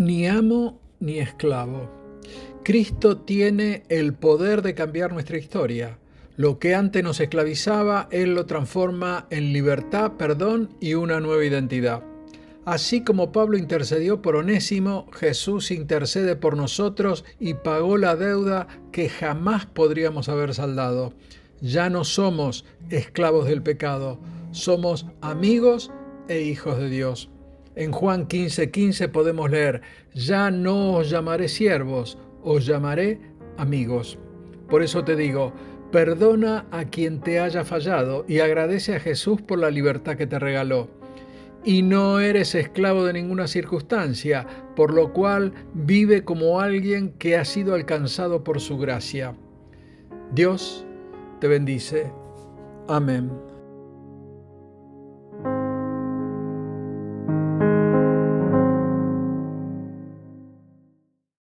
Ni amo ni esclavo. Cristo tiene el poder de cambiar nuestra historia. Lo que antes nos esclavizaba, Él lo transforma en libertad, perdón y una nueva identidad. Así como Pablo intercedió por Onésimo, Jesús intercede por nosotros y pagó la deuda que jamás podríamos haber saldado. Ya no somos esclavos del pecado, somos amigos e hijos de Dios. En Juan 15:15 podemos leer: ya no os llamaré siervos, os llamaré amigos. Por eso te digo, perdona a quien te haya fallado y agradece a Jesús por la libertad que te regaló. Y no eres esclavo de ninguna circunstancia, por lo cual vive como alguien que ha sido alcanzado por su gracia. Dios te bendice. Amén.